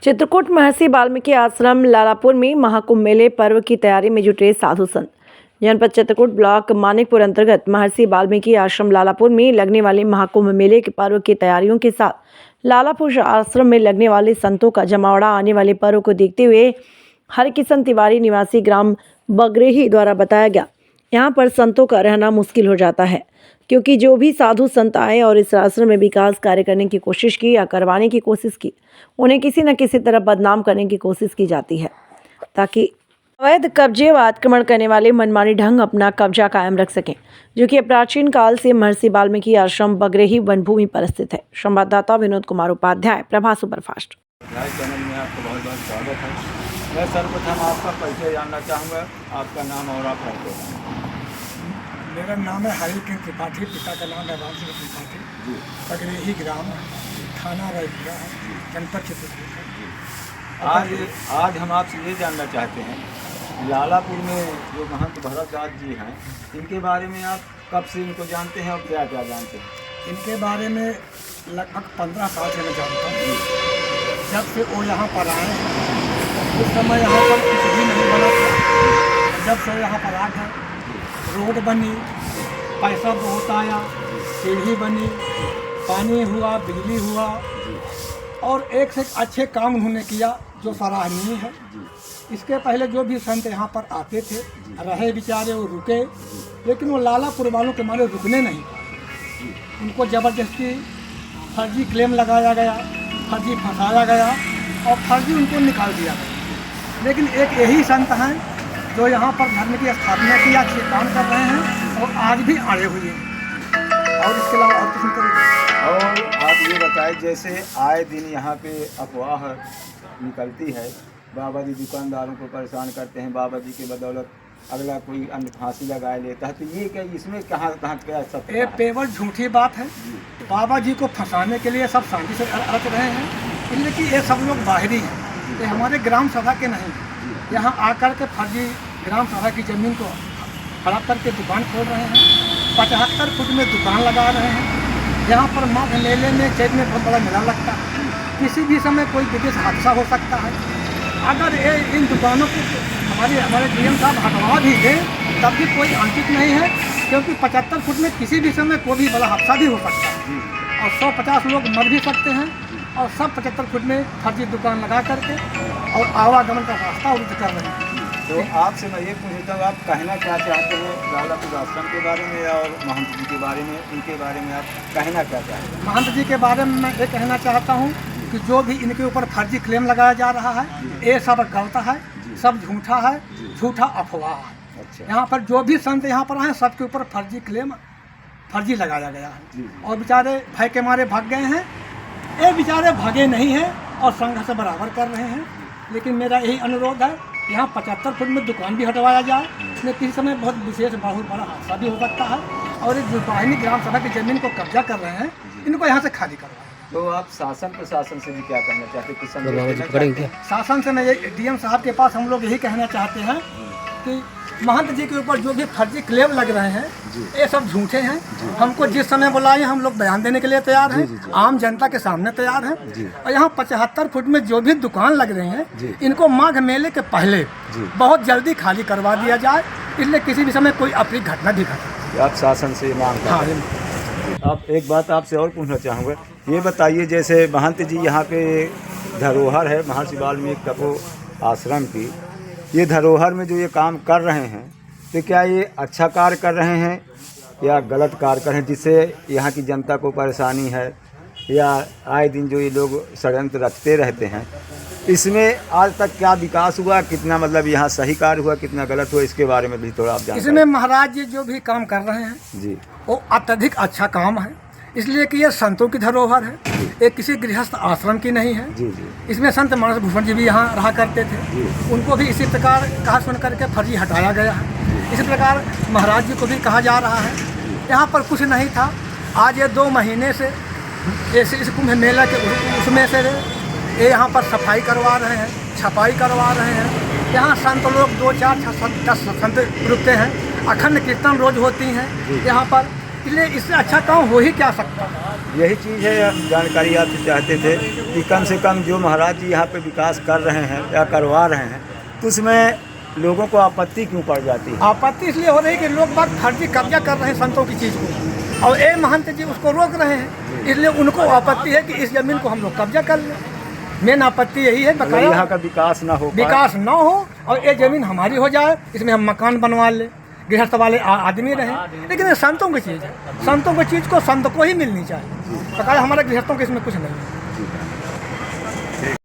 चित्रकूट महर्षि वाल्मीकि आश्रम लालापुर में महाकुंभ मेले पर्व की तैयारी में जुटे साधु संत। जनपद चित्रकूट ब्लॉक मानिकपुर अंतर्गत महर्षि वाल्मीकि आश्रम लालापुर में लगने वाले महाकुंभ मेले के पर्व की तैयारियों के साथ लालापुर आश्रम में लगने वाले संतों का जमावड़ा आने वाले पर्व को देखते हुए हरकिशन तिवारी निवासी ग्राम बगरेही द्वारा बताया गया। यहाँ पर संतों का रहना मुश्किल हो जाता है, क्योंकि जो भी साधु संत आए और इस आश्रम में विकास कार्य करने की कोशिश की या करवाने की कोशिश की, उन्हें किसी न किसी तरह बदनाम करने की कोशिश की जाती है, ताकि अवैध कब्जे व आक्रमण करने वाले मनमानी ढंग अपना कब्जा कायम रख सकें, जो कि प्राचीन काल से महर्षि वाल्मीकि आश्रम बगरेही वनभूमि पर स्थित है। संवाददाता विनोद कुमार उपाध्याय, प्रभा सुपरफास्ट। चैनल में आपका बहुत बहुत स्वागत है। मैं सर्वप्रथम आपका परिचय जानना चाहूँगा, आपका नाम और आप रहते हैं। मेरा नाम है हरिकिशन त्रिपाठी, पिता का नाम है राम सिंह त्रिपाठी। बगरेही ग्राम, थाना रायपुरा है, जनपद चित्रकूट है। आज हम आपसे ये जानना चाहते हैं, लालापुर में जो महंत भरतदास जी हैं, इनके बारे में आप कब से इनको जानते हैं और क्या क्या जानते हैं? इनके बारे में लगभग 15 साल से मैं जानता हूँ। जब से वो यहाँ पर आए उस समय यहाँ पर कुछ भी नहीं बना था। जब से यहाँ पर आ गए, रोड बनी, पैसा बहुत आया, सीढ़ी बनी, पानी हुआ, बिजली हुआ और एक से अच्छे काम उन्होंने किया जो सराहनीय है। इसके पहले जो भी संत यहाँ पर आते थे, रहे बेचारे, वो रुके, लेकिन वो लालापुर वालों के मारे रुकने नहीं पाए। उनको ज़बरदस्ती फर्जी क्लेम लगाया गया, फर्जी फंसाया गया और फर्जी उनको निकाल दिया गया। लेकिन एक यही संत हैं जो यहाँ पर धर्म की स्थापना की, अच्छे काम कर रहे हैं और आज भी अड़े हुए हैं। और इसके अलावा और किसी तरह। और आप ये बताएं, जैसे आए दिन यहाँ पे अफवाह निकलती है, बाबा जी दुकानदारों को परेशान करते हैं, बाबा जी के बदौलत अगला कोई अन्य फांसी लगा लेता है, तो ये क्या इसमें कहाँ क्या सब? ये पेवर झूठी बात है। बाबा जी को फंसाने के लिए सब शांति से रच रहे हैं, इसलिए कि ये सब लोग बाहरी हैं, ये हमारे ग्राम सभा के नहीं। यहाँ आकर के फर्जी ग्राम सभा की ज़मीन को हड़प करके दुकान खोल रहे हैं, 75 फुट में दुकान लगा रहे हैं। यहाँ पर माघ मेले में चैत में बहुत बड़ा मेला लगता है, किसी भी समय कोई विशेष हादसा हो सकता है। अगर ये इन दुकानों को हमारे डीएम साहब हटवा भी दें तब भी कोई अंकित नहीं है, क्योंकि 75 फुट में किसी भी समय कोई भी बड़ा हादसा भी हो सकता है और 150 लोग मर भी सकते हैं। और सब 75 फुट में फर्जी दुकान लगा करके और आवागमन का रास्ता अवरुद्ध कर रहे हैं। तो आपसे मैं ये पूछता हूँ, आप कहना क्या चाहते हैं लालापुर आश्रम के बारे में और महंत जी के बारे में? इनके बारे में आप कहना क्या चाहते हैं? महंत जी के बारे में मैं ये कहना चाहता हूँ कि जो भी इनके ऊपर फर्जी क्लेम लगाया जा रहा है, ये सब गलत है, सब झूठा है, झूठा अफवाह है। अच्छा। यहाँ पर जो भी संत यहाँ पर आए, सबके ऊपर फर्जी क्लेम, फर्जी लगाया गया है और बेचारे भय के मारे भाग गए हैं। ये बेचारे भागे नहीं हैं और संघर्ष बराबर कर रहे हैं। लेकिन मेरा यही अनुरोध है, यहाँ 75 फुट में दुकान भी हटवाया जाए, इसमें किसी समय बहुत विशेष बहुत बड़ा हादसा भी हो सकता है। और जो बाहिनी ग्राम सभा की ज़मीन को कब्जा कर रहे हैं, इनको यहाँ से खाली करवाएं। तो आप शासन प्रशासन से भी क्या कहना चाहते हैं? शासन से मैं ये डीएम साहब के पास हम लोग यही कहना चाहते हैं कि महंत जी के ऊपर जो भी फर्जी क्लेम लग रहे हैं, ये सब झूठे हैं। हमको जिस समय बुलाए हम लोग बयान देने के लिए तैयार हैं, आम जनता के सामने तैयार हैं। और यहाँ 75 फुट में जो भी दुकान लग रही हैं, इनको माघ मेले के पहले बहुत जल्दी खाली करवा दिया जाए, इसलिए किसी भी समय कोई अप्रिय घटना भी घटे। आप शासन से मांग करते हैं? आप एक बात आपसे और पूछना चाहूँगा, ये बताइए, जैसे महंत जी यहाँ पे धरोहर है महर्षि वाल्मीकि तपो आश्रम की, ये धरोहर में जो ये काम कर रहे हैं, तो क्या ये अच्छा कार्य कर रहे हैं या गलत कार्य कर रहे हैं, जिससे यहाँ की जनता को परेशानी है, या आए दिन जो ये लोग षड्यंत्र रचते रहते हैं? इसमें आज तक क्या विकास हुआ, कितना मतलब यहाँ सही कार्य हुआ, कितना गलत हुआ, इसके बारे में भी थोड़ा आप जानते हैं? इसमें महाराज जी जो भी काम कर रहे हैं जी, वो अत्यधिक अच्छा काम है, इसलिए कि ये संतों की धरोहर है, ये किसी गृहस्थ आश्रम की नहीं है। जी जी। इसमें संत मानस भूषण जी भी यहाँ रहा करते थे, उनको भी इसी प्रकार कहा सुन करके फर्जी हटाया गया है। इसी प्रकार महाराज जी को भी कहा जा रहा है। यहाँ पर कुछ नहीं था, आज ये 2 महीने से इस कुंभ मेला के उसमें से ये यहाँ पर सफाई करवा रहे हैं, छपाई करवा रहे हैं। यहाँ संत लोग 2, 4, 6, 10 संत रुकते हैं, अखंड कीर्तन रोज होती हैं यहाँ पर, इसलिए इससे अच्छा काम हो ही क्या सकता है। यही चीज़ है, जानकारी आपसे चाहते थे कि कम से कम जो महाराज जी यहाँ पे विकास कर रहे हैं या करवा रहे हैं, तो उसमें लोगों को आपत्ति क्यों पड़ जाती है? आपत्ति इसलिए हो रही है कि लोग बाग फर्जी कब्जा कर रहे हैं संतों की चीज़ को, और ये महंत जी उसको रोक रहे हैं, इसलिए उनको आपत्ति है कि इस जमीन को हम लोग कब्जा कर लें। मेन आपत्ति यही है, अगर बकाया यहाँ का विकास ना हो पाए, विकास ना हो और ये जमीन हमारी हो जाए, इसमें हम मकान बनवा लें, गृहस्थ वाले आदमी रहें। लेकिन ये संतों की चीज़ है, संतों की चीज़ को संत को ही मिलनी चाहिए, बकाया हमारे गृहस्थों के इसमें कुछ नहीं है।